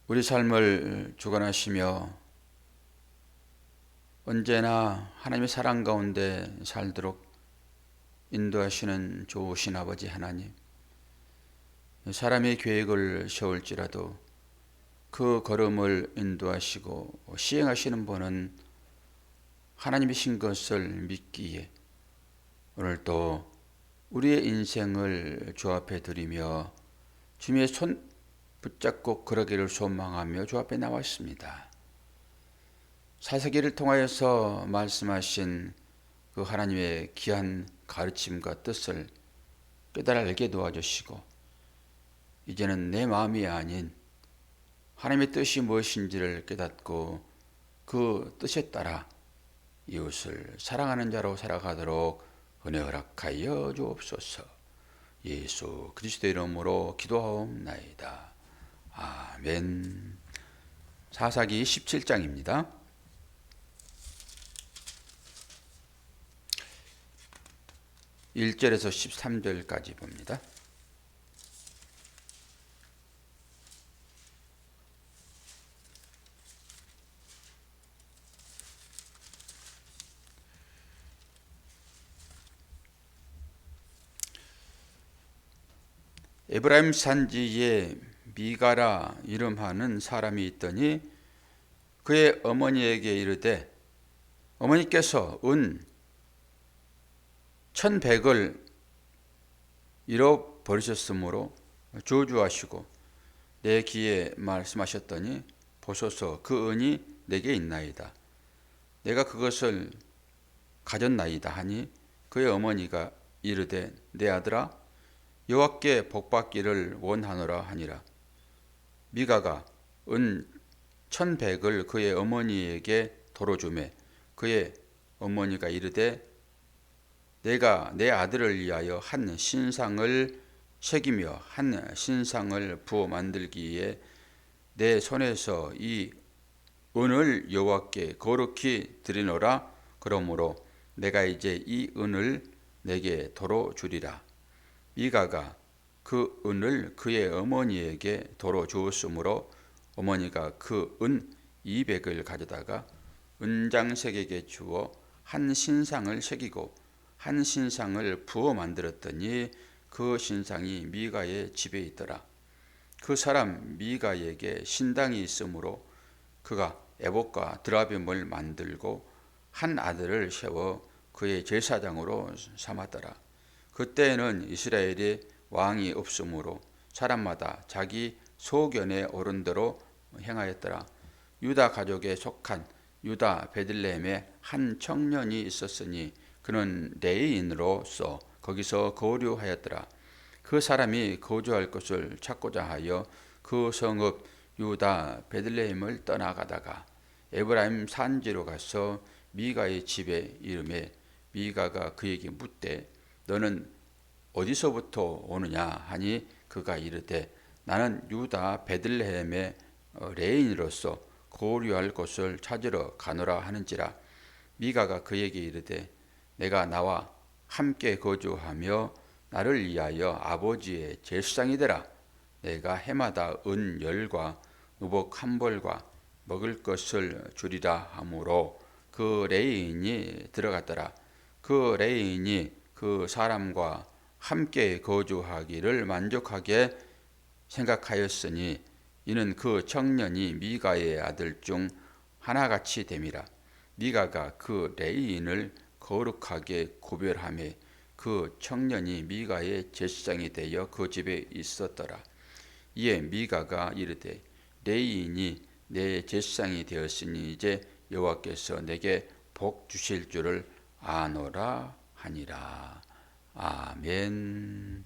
우리 삶을 주관하시며 언제나 하나님의 사랑 가운데 살도록 인도하시는 좋으신 아버지 하나님, 사람의 계획을 세울지라도 그 걸음을 인도하시고 시행하시는 분은 하나님이신 것을 믿기에 오늘도 우리의 인생을 주 앞에 드리며 주님의 손 붙잡고 걸어기를 소망하며 주 앞에 나와 있습니다. 사사기를 통하여서 말씀하신 그 하나님의 귀한 가르침과 뜻을 깨달아 알게 도와주시고 이제는 내 마음이 아닌 하나님의 뜻이 무엇인지를 깨닫고 그 뜻에 따라 이웃을 사랑하는 자로 살아가도록 은혜 허락하여 주옵소서. 예수 그리스도의 이름으로 기도하옵나이다. 아멘. 사사기 17장입니다. 1절에서 13절까지 봅니다. 에브라임 산지에 미가라 이름하는 사람이 있더니 그의 어머니에게 이르되 어머니께서 은 1,100을 잃어버리셨으므로 저주하시고 내 귀에 말씀하셨더니 보소서 그 은이 내게 있나이다. 내가 그것을 가졌나이다 하니 그의 어머니가 이르되 내 아들아 여호와께 복받기를 원하노라 하니라. 미가가 은 1,100을 그의 어머니에게 도로 주매 그의 어머니가 이르되 내가 내 아들을 위하여 한 신상을 새기며 한 신상을 부어 만들기에 내 손에서 이 은을 여호와께 거룩히 드리노라. 그러므로 내가 이제 이 은을 내게 도로 주리라. 미가가 그 은을 그의 어머니에게 도로 주었으므로 어머니가 그 은 200을 가져다가 은장색에게 주어 한 신상을 새기고 한 신상을 부어 만들었더니 그 신상이 미가의 집에 있더라. 그 사람 미가에게 신당이 있으므로 그가 에봇과 드라빔을 만들고 한 아들을 세워 그의 제사장으로 삼았더라. 그때에는 이스라엘에 왕이 없으므로 사람마다 자기 소견에 오른 대로 행하였더라. 유다 가족에 속한 유다 베들레헴에 한 청년이 있었으니 그는 레위인으로서 거기서 거류하였더라. 그 사람이 거주할 곳을 찾고자 하여 그 성읍 유다 베들레헴을 떠나가다가 에브라임 산지로 가서 미가의 집에 이르매 미가가 그에게 묻되 너는 어디서부터 오느냐 하니 그가 이르되 나는 유다 베들레헴의 레인으로서 거류할 곳을 찾으러 가노라 하는지라. 미가가 그에게 이르되 내가 나와 함께 거주하며 나를 위하여 아버지의 제사장이 되라. 내가 해마다 은 10과 의복 1벌과 먹을 것을 주리라 하므로 그 레인이 들어갔더라. 그 레인이 그 사람과 함께 거주하기를 만족하게 생각하였으니 이는 그 청년이 미가의 아들 중 하나같이 됨이라. 미가가 그 레인을 거룩하게 구별하며 그 청년이 미가의 제사장이 되어 그 집에 있었더라. 이에 미가가 이르되 레인이 내 제사장이 되었으니 이제 여호와께서 내게 복 주실 줄을 아노라 하니라. 아멘.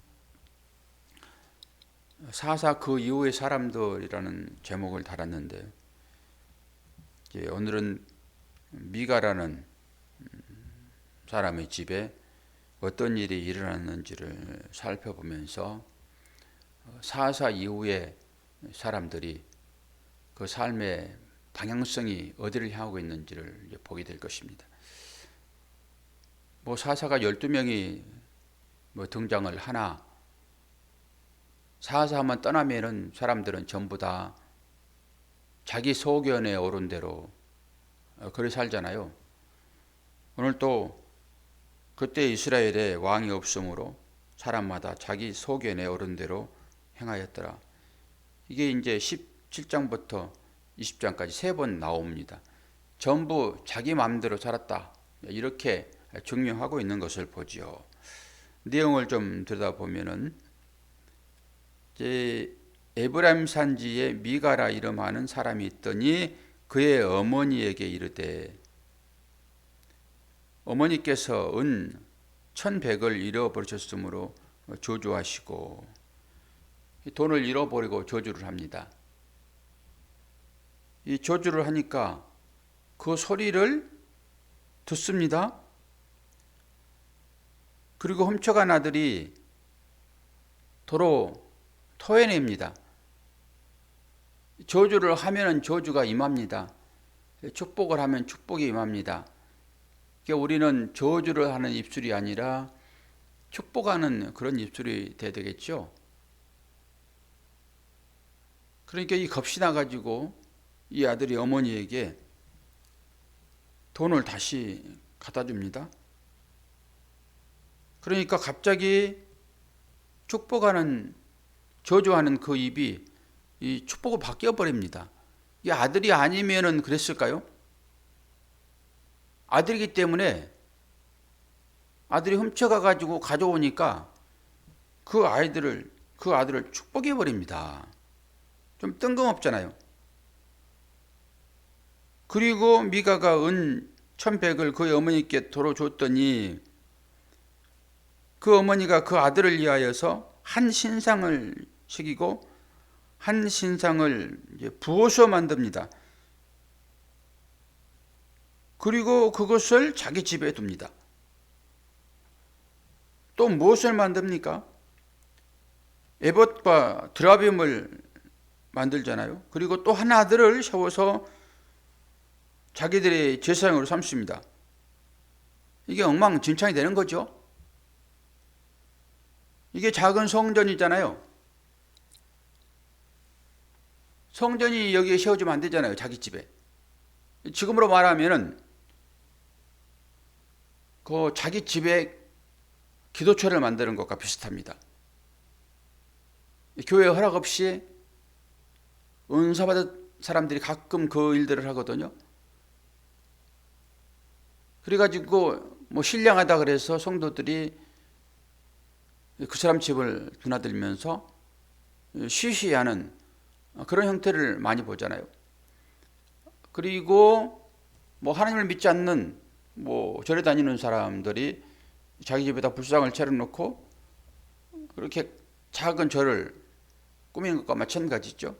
사사 그 이후의 사람들이라는 제목을 달았는데 오늘은 미가라는 사람의 집에 어떤 일이 일어났는지를 살펴보면서 사사 이후의 사람들이 그 삶의 방향성이 어디를 향하고 있는지를 보게 될 것입니다. 사사가 12명이 등장을 하나 사사만 떠나면은 사람들은 전부 다 자기 소견에 오른 대로 그렇게 살잖아요. 오늘 또 그때 이스라엘에 왕이 없으므로 사람마다 자기 소견에 오른 대로 행하였더라. 이게 이제 17장부터 20장까지 세 번 나옵니다. 전부 자기 마음대로 살았다, 이렇게 증명하고 있는 것을 보지요. 내용을 좀 들여다보면은 이제 에브라임 산지에 미가라 이름하는 사람이 있더니 그의 어머니에게 이르되, 어머니께서 은 1,100을 잃어버리셨으므로 저주하시고, 돈을 잃어버리고 저주를 합니다. 이 저주를 하니까 그 소리를 듣습니다. 그리고 훔쳐간 아들이 도로 토해냅니다. 저주를 하면 저주가 임합니다. 축복을 하면 축복이 임합니다. 그러니까 우리는 저주를 하는 입술이 아니라 축복하는 그런 입술이 돼야 되겠죠. 그러니까 이 겁이 나가지고 이 아들이 어머니에게 돈을 다시 갖다 줍니다. 그러니까 갑자기 축복하는, 저주하는 그 입이 이 축복을 바뀌어 버립니다. 이 아들이 아니면은 그랬을까요? 아들이기 때문에 아들이 훔쳐가 가지고 가져오니까 그 아들을 축복해 버립니다. 좀 뜬금없잖아요. 그리고 미가가 은 1,100을 그의 어머니께 도로 줬더니 그 어머니가 그 아들을 위하여서 한 신상을 새기고 한 신상을 이제 부어서 만듭니다. 그리고 그것을 자기 집에 둡니다. 또 무엇을 만듭니까? 에봇과 드라빔을 만들잖아요. 그리고 또 한 아들을 세워서 자기들의 제사장으로 삼습니다. 이게 엉망진창이 되는 거죠. 이게 작은 성전이잖아요. 성전이 여기에 세워지면 안 되잖아요. 자기 집에. 지금으로 말하면은 그 자기 집에 기도처를 만드는 것과 비슷합니다. 교회 허락 없이 은사받은 사람들이 가끔 그 일들을 하거든요. 그래가지고 뭐 신령하다 그래서 성도들이 그 사람 집을 드나들면서 쉬쉬하는 그런 형태를 많이 보잖아요. 그리고 뭐 하나님을 믿지 않는 뭐 절에 다니는 사람들이 자기 집에다 불상을 차려놓고 그렇게 작은 절을 꾸미는 것과 마찬가지죠.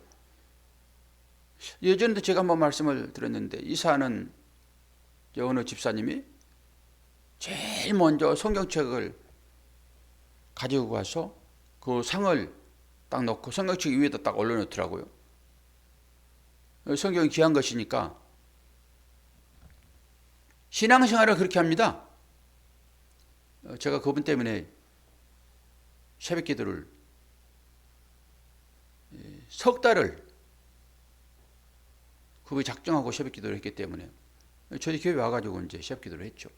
예전에도 제가 한번 말씀을 드렸는데, 이사하는 어느 집사님이 제일 먼저 성경책을 가지고 가서 그 상을 딱 놓고 성경책 위에다 딱 올려놓더라고요. 성경이 귀한 것이니까 신앙생활을 그렇게 합니다. 제가 그분 때문에 새벽 기도를 석 달을 그분이 작정하고 새벽 기도를 했기 때문에 저희 교회 와가지고 이제 새벽 기도를 했죠.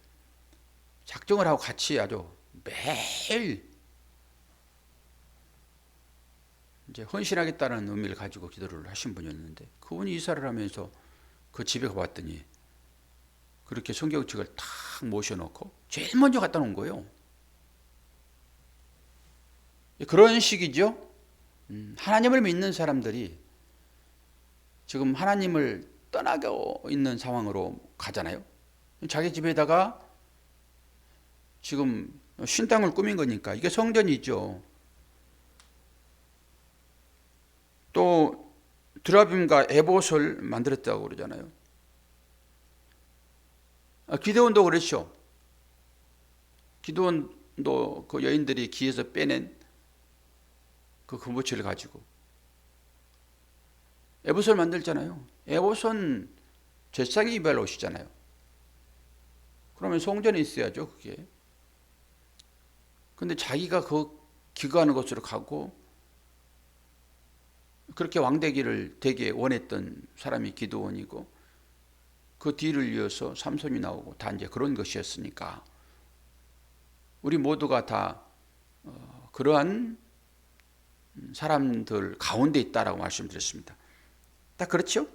작정을 하고 같이 아주 매일 이제 헌신하겠다는 의미를 가지고 기도를 하신 분이었는데, 그분이 이사를 하면서 그 집에 가봤더니 그렇게 성경책을 탁 모셔놓고 제일 먼저 갖다 놓은 거예요. 그런 식이죠. 하나님을 믿는 사람들이 지금 하나님을 떠나고 있는 상황으로 가잖아요. 자기 집에다가 지금 신당을 꾸민 거니까 이게 성전이죠. 또 드라빔과 에봇을 만들었다고 그러잖아요. 기드온도 그랬죠. 기드온도 그 여인들이 기에서 빼낸 그 금보치를 가지고 에봇을 만들잖아요. 에봇은 제사장이 입을 옷이잖아요. 그러면 성전에 있어야죠, 그게. 근데 자기가 그 기거하는 곳으로 가고 그렇게 왕되기를 되게 원했던 사람이 기드온이고 그 뒤를 이어서 삼손이 나오고 다 이제 그런 것이었으니까 우리 모두가 다 그러한 사람들 가운데 있다라고 말씀드렸습니다. 딱 그렇죠?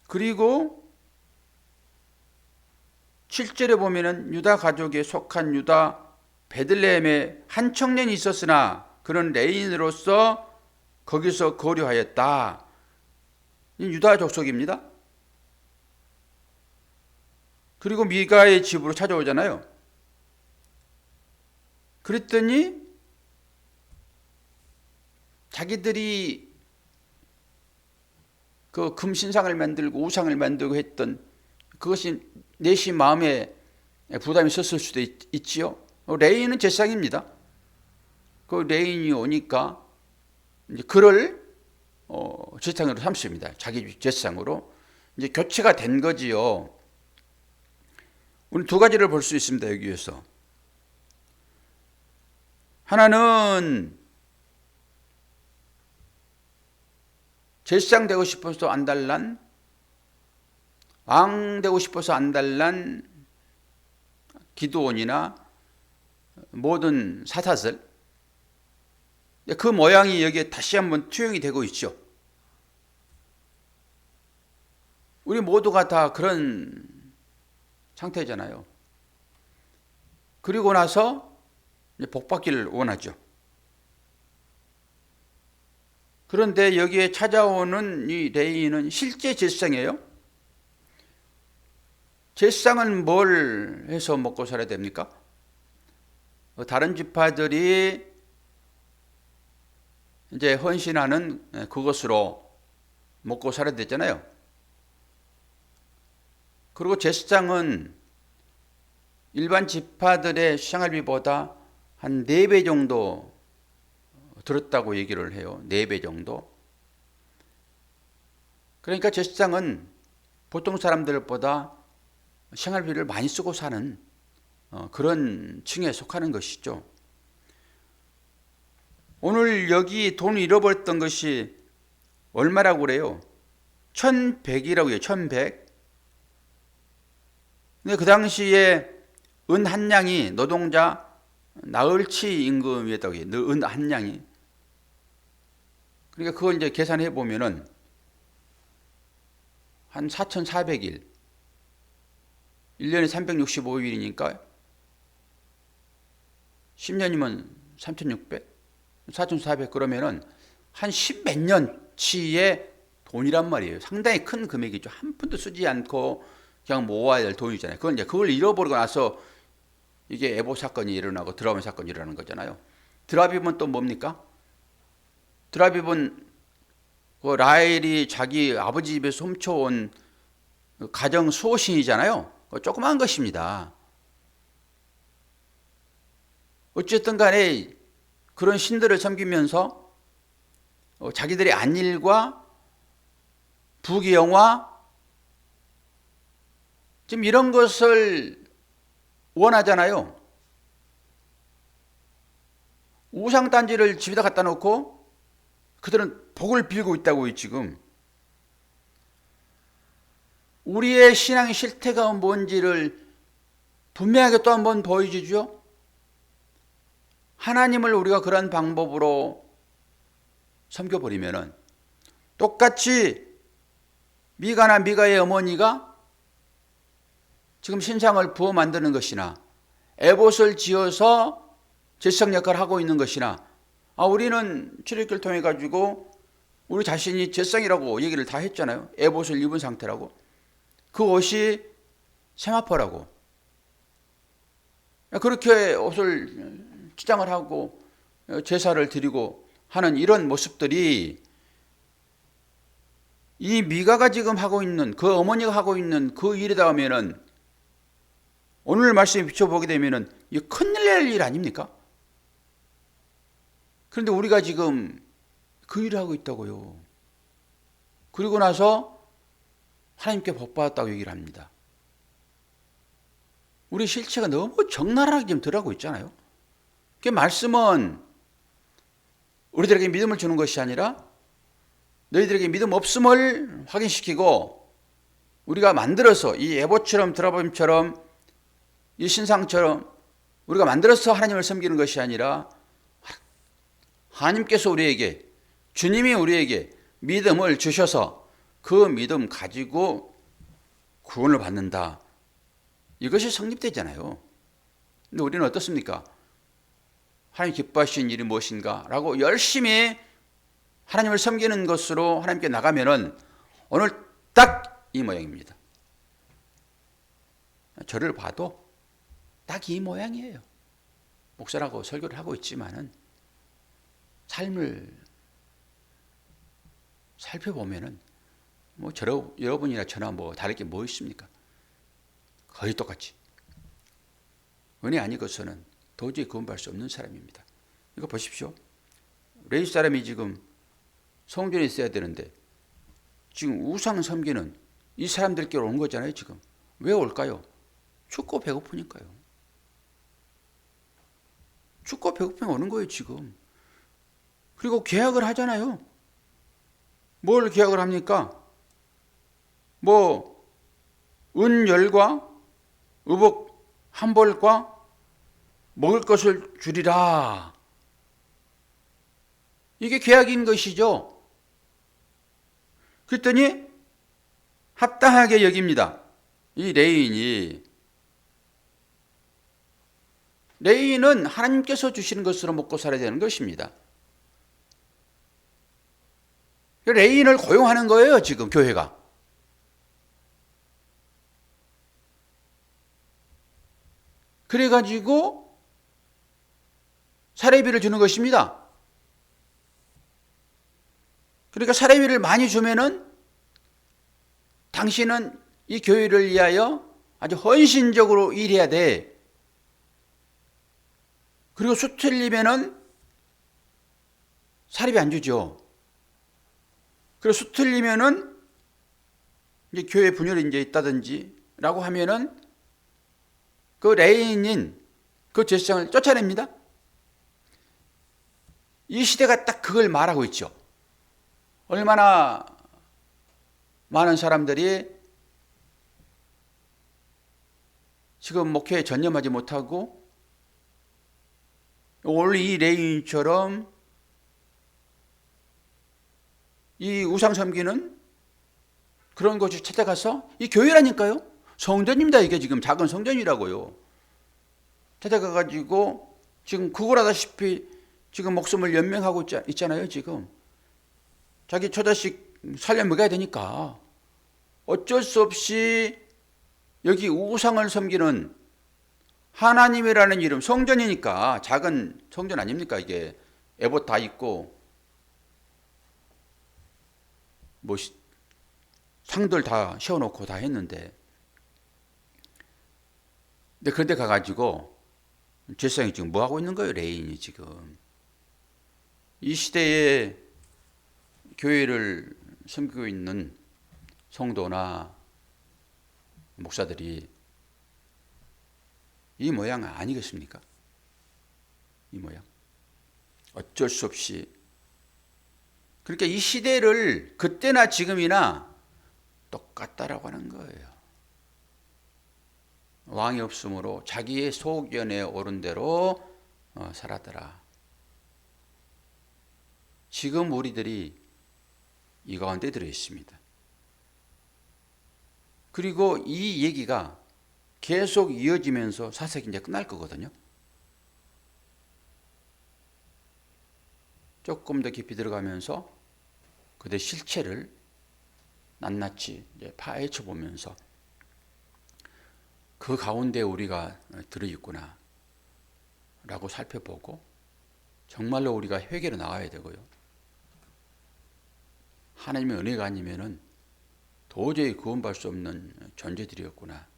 그리고 7절에 보면은 유다 가족에 속한 유다 베들레헴에 한 청년이 있었으나 그는 레인으로서 거기서 거류하였다. 유다 족속입니다. 그리고 미가의 집으로 찾아오잖아요. 그랬더니 자기들이 그 금신상을 만들고 우상을 만들고 했던 그것이 내심 마음에 부담이 있었을 수도 있지요. 레인은 제사장입니다. 그 레인이 오니까 이제 그를 제사장으로 삼습니다. 자기 제사장으로 이제 교체가 된 거지요. 우리 두 가지를 볼 수 있습니다. 여기에서 하나는 제사장 되고 싶어서 안달난, 왕 되고 싶어서 안달난 기드온이나 모든 사사들, 그 모양이 여기에 다시 한번 투영이 되고 있죠. 우리 모두가 다 그런 상태잖아요. 그리고 나서 복받기를 원하죠. 그런데 여기에 찾아오는 이 레위인은 실제 제사장이에요. 제사장은 뭘 해서 먹고 살아야 됩니까? 다른 지파들이 이제 헌신하는 그것으로 먹고 살아야 되잖아요. 그리고 제사장은 일반 지파들의 생활비보다 한 4배 정도 들었다고 얘기를 해요. 4배 정도. 그러니까 제사장은 보통 사람들보다 생활비를 많이 쓰고 사는 그런 층에 속하는 것이죠. 오늘 여기 돈을 잃어버렸던 것이 얼마라고 그래요? 1100이라고 해요. 1100. 근데 그 당시에 은 한 냥이 노동자 나흘치 임금이었다고 해요. 은 한 냥이. 그러니까 그걸 이제 계산해 보면은 한 4,400일. 1년에 365일이니까 10년이면 3,600, 4,400 그러면은 한 10몇 년치의 돈이란 말이에요. 상당히 큰 금액이죠. 한 푼도 쓰지 않고 그냥 모아야 될 돈이잖아요. 그건 이제 그걸 잃어버리고 나서 이게 에보 사건이 일어나고 드라빔 사건이 일어나는 거잖아요. 드라빔은 또 뭡니까? 드라빔은 그 라헬이 자기 아버지 집에서 훔쳐온 가정 수호신이잖아요. 조그마한 것입니다. 어쨌든 간에 그런 신들을 섬기면서 자기들의 안일과 부귀영화 지금 이런 것을 원하잖아요. 우상단지를 집에다 갖다 놓고 그들은 복을 빌고 있다고요. 지금 우리의 신앙의 실태가 뭔지를 분명하게 또 한번 보여주죠. 하나님을 우리가 그런 방법으로 섬겨버리면은 똑같이 미가나 미가의 어머니가 지금 신상을 부어 만드는 것이나 에봇을 지어서 제사장 역할을 하고 있는 것이나 우리는 출애굽기를 통해 가지고 우리 자신이 제사장이라고 얘기를 다 했잖아요. 에봇을 입은 상태라고. 그 옷이 세마포라고. 그렇게 옷을 치장을 하고 제사를 드리고 하는 이런 모습들이 이 미가가 지금 하고 있는 그 어머니가 하고 있는 그 일이다 하면은 오늘 말씀에 비춰보게 되면은 이 큰일 날 일 아닙니까? 그런데 우리가 지금 그 일을 하고 있다고요. 그리고 나서 하나님께 복받았다고 얘기를 합니다. 우리 실체가 너무 적나라하게 지금 들어가고 있잖아요. 그 말씀은 우리들에게 믿음을 주는 것이 아니라 너희들에게 믿음 없음을 확인시키고 우리가 만들어서 이 에봇처럼 드라봄처럼 이 신상처럼 우리가 만들어서 하나님을 섬기는 것이 아니라 하나님께서 우리에게 주님이 우리에게 믿음을 주셔서 그 믿음 가지고 구원을 받는다. 이것이 성립되잖아요. 근데 우리는 어떻습니까? 하나님 기뻐하시는 일이 무엇인가? 라고 열심히 하나님을 섬기는 것으로 하나님께 나가면은 오늘 딱 이 모양입니다. 저를 봐도 딱 이 모양이에요. 목사라고 설교를 하고 있지만은 삶을 살펴보면은 뭐 여러분이나 저나 뭐 다를 게 뭐 있습니까? 거의 똑같이. 은혜 아니고서는 도저히 구원받을 수 없는 사람입니다. 이거 보십시오. 레위 사람이 지금 성전에 있어야 되는데 지금 우상 섬기는 이 사람들께로 온 거잖아요. 지금 왜 올까요? 춥고 배고프니까요. 춥고 배고프면 오는 거예요. 지금. 그리고 계약을 하잖아요. 뭘 계약을 합니까? 뭐 은열과 의복 한 벌과 먹을 것을 주리라. 이게 계약인 것이죠. 그랬더니 합당하게 여깁니다. 이 레위인은 하나님께서 주시는 것으로 먹고 살아야 되는 것입니다. 레위인을 고용하는 거예요. 지금 교회가. 그래가지고 사례비를 주는 것입니다. 그러니까 사례비를 많이 주면은 당신은 이 교회를 위하여 아주 헌신적으로 일해야 돼. 그리고 수 틀리면은 사례비 안 주죠. 그리고 수 틀리면은 이제 교회 분열이 이제 있다든지라고 하면은 그 레위인인 그 제사장을 쫓아냅니다. 이 시대가 딱 그걸 말하고 있죠. 얼마나 많은 사람들이 지금 목회에 전념하지 못하고 원래 이 레위인처럼 이 우상 섬기는 그런 곳을 찾아가서 이 교회라니까요. 성전입니다. 이게 지금 작은 성전이라고요. 찾아가가지고 지금 구걸하다시피 지금 목숨을 연명하고 있잖아요. 지금 자기 처자식 살려 먹여야 되니까 어쩔 수 없이 여기 우상을 섬기는 하나님이라는 이름, 성전이니까 작은 성전 아닙니까? 이게 에봇 다 있고 뭐 상들 다 세워놓고 다 했는데, 근데 그런데 가가지고 제사장이 지금 뭐 하고 있는 거예요? 레인이 지금 이 시대에 교회를 섬기고 있는 성도나 목사들이 이 모양 아니겠습니까? 이 모양. 어쩔 수 없이. 그러니까 이 시대를 그때나 지금이나 똑같다라고 하는 거예요. 왕이 없으므로 자기의 소견에 오른 대로 살았더라. 지금 우리들이 이 가운데 들어 있습니다. 그리고 이 얘기가 계속 이어지면서 사색이 이제 끝날 거거든요. 조금 더 깊이 들어가면서 그들의 실체를 낱낱이 이제 파헤쳐 보면서 그 가운데 우리가 들어있구나 라고 살펴보고 정말로 우리가 회개로 나와야 되고요. 하나님의 은혜가 아니면은 도저히 구원받을 수 없는 존재들이었구나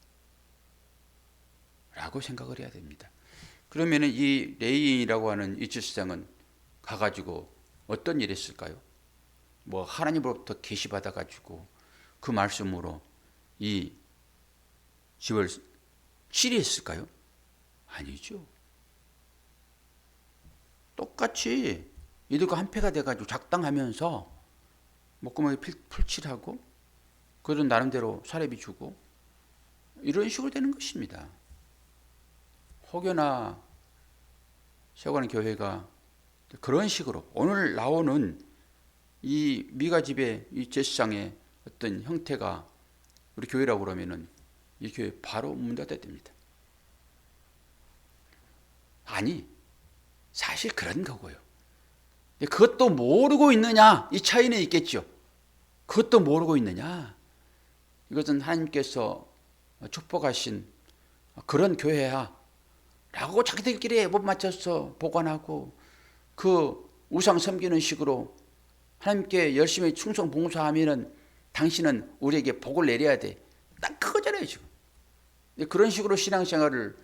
라고 생각을 해야 됩니다. 그러면 이 레위인이라고 하는 이 제사장은 가가지고 어떤 일을 했을까요? 뭐 하나님으로부터 계시받아가지고 그 말씀으로 이 집을 치리했을까요? 아니죠. 똑같이 이들과 한패가 돼가지고 작당하면서 목구멍에 풀칠하고 그들은 나름대로 사례비 주고 이런 식으로 되는 것입니다. 혹여나 세워가는 교회가 그런 식으로 오늘 나오는 이 미가집의 이 제사장의 어떤 형태가 우리 교회라고 그러면은 이 교회 바로 문 닫아야 됩니다. 아니, 사실 그런 거고요. 그것도 모르고 있느냐? 이 차이는 있겠죠. 그것도 모르고 있느냐? 이것은 하나님께서 축복하신 그런 교회야 라고 자기들끼리 못 맞춰서 보관하고 그 우상 섬기는 식으로 하나님께 열심히 충성 봉사하면은 당신은 우리에게 복을 내려야 돼. 딱 그거잖아요 지금. 그런 식으로 신앙생활을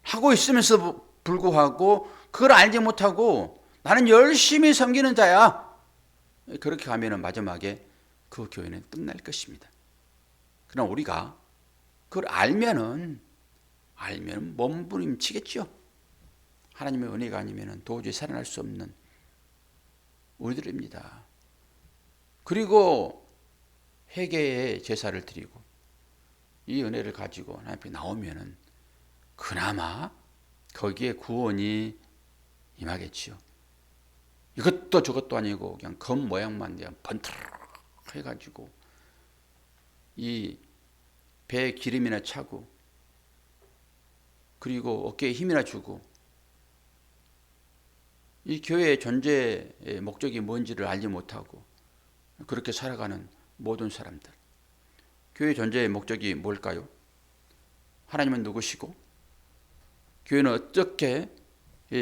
하고 있으면서 불구하고 그걸 알지 못하고 나는 열심히 섬기는 자야. 그렇게 가면은 마지막에 그 교회는 끝날 것입니다. 그러나 우리가 그걸 알면은 몸부림치겠죠. 하나님의 은혜가 아니면은 도저히 살아날 수 없는 우리들입니다. 그리고 회개의 제사를 드리고 이 은혜를 가지고 하나님 앞에 나오면은 그나마 거기에 구원이 임하겠지요. 이것도 저것도 아니고 그냥 검 모양만 그냥 번트럭 해가지고 이 배에 기름이나 차고 그리고 어깨에 힘이나 주고 이 교회의 존재의 목적이 뭔지를 알지 못하고 그렇게 살아가는 모든 사람들. 교회의 존재의 목적이 뭘까요? 하나님은 누구시고 교회는 어떻게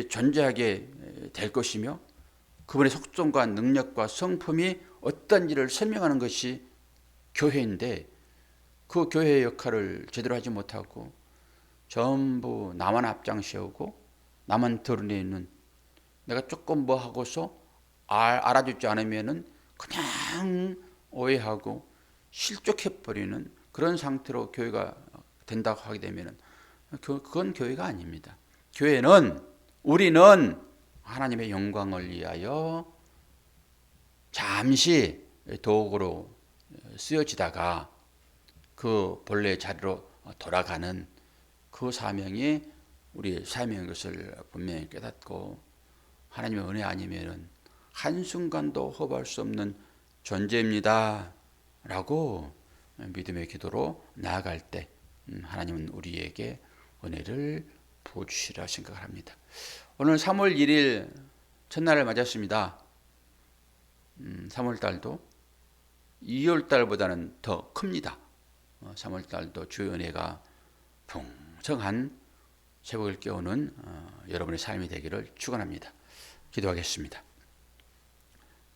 존재하게 될 것이며 그분의 속성과 능력과 성품이 어떤지를 설명하는 것이 교회인데 그 교회의 역할을 제대로 하지 못하고 전부 나만 앞장세우고 나만 드러내는 내가 조금 뭐 하고서 알아주지 않으면은 그냥 오해하고 실족해버리는 그런 상태로 교회가 된다고 하게 되면은 그건 교회가 아닙니다. 교회는 우리는 하나님의 영광을 위하여 잠시 도구로 쓰여지다가 그 본래의 자리로 돌아가는 그 사명이 우리의 사명인 것을 분명히 깨닫고 하나님의 은혜 아니면은 한순간도 허브할 수 없는 존재입니다 라고 믿음의 기도로 나아갈 때 하나님은 우리에게 은혜를 부어주시리라 생각을 합니다. 오늘 3월 1일 첫날을 맞았습니다. 3월달도 2월달보다는 더 큽니다. 3월달도 주의 은혜가 풍성한 새벽을 깨우는 여러분의 삶이 되기를 축원합니다. 기도하겠습니다.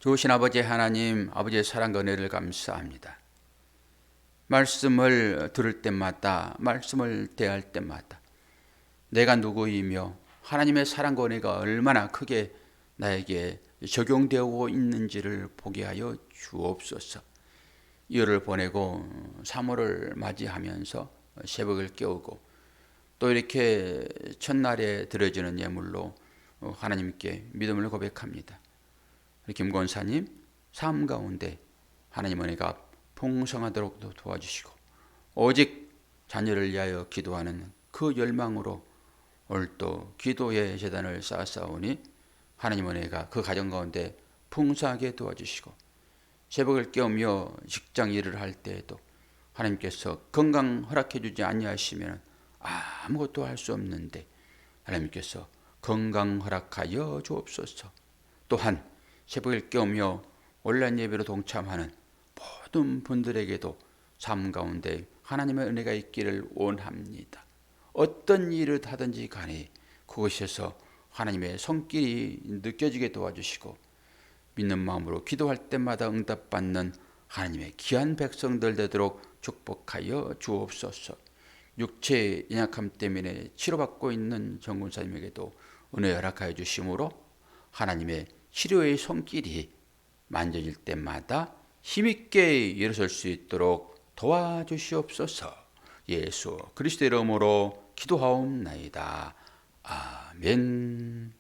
좋으신 아버지 하나님, 아버지의 사랑과 은혜를 감사합니다. 말씀을 들을 때마다, 말씀을 대할 때마다 내가 누구이며 하나님의 사랑과 은혜가 얼마나 크게 나에게 적용되고 있는지를 보게 하여 주옵소서. 2월을 보내고 3월을 맞이하면서 새벽을 깨우고 또 이렇게 첫날에 드려지는 예물로 하나님께 믿음을 고백합니다. 김권사님 삶 가운데 하나님 은혜가 풍성하도록 도와주시고 오직 자녀를 위하여 기도하는 그 열망으로 오늘도 기도의 재단을 쌓아오니 하나님 은혜가 그 가정 가운데 풍성하게 도와주시고 새벽을 깨우며 직장 일을 할 때에도 하나님께서 건강 허락해 주지 아니하시면 아무것도 할 수 없는데 하나님께서 건강 허락하여 주옵소서. 또한 새벽을 깨우며 온라인 예배로 동참하는 모든 분들에게도 삶 가운데 하나님의 은혜가 있기를 원합니다. 어떤 일을 하든지 간에 그것에서 하나님의 손길이 느껴지게 도와주시고 믿는 마음으로 기도할 때마다 응답받는 하나님의 귀한 백성들 되도록 축복하여 주옵소서. 육체의 연약함 때문에 치료받고 있는 정군사님에게도 은혜 허락하여 주심으로 하나님의 치료의 손길이 만져질 때마다 힘있게 일어설 수 있도록 도와주시옵소서. 예수 그리스도의 이름으로 기도하옵나이다. 아멘.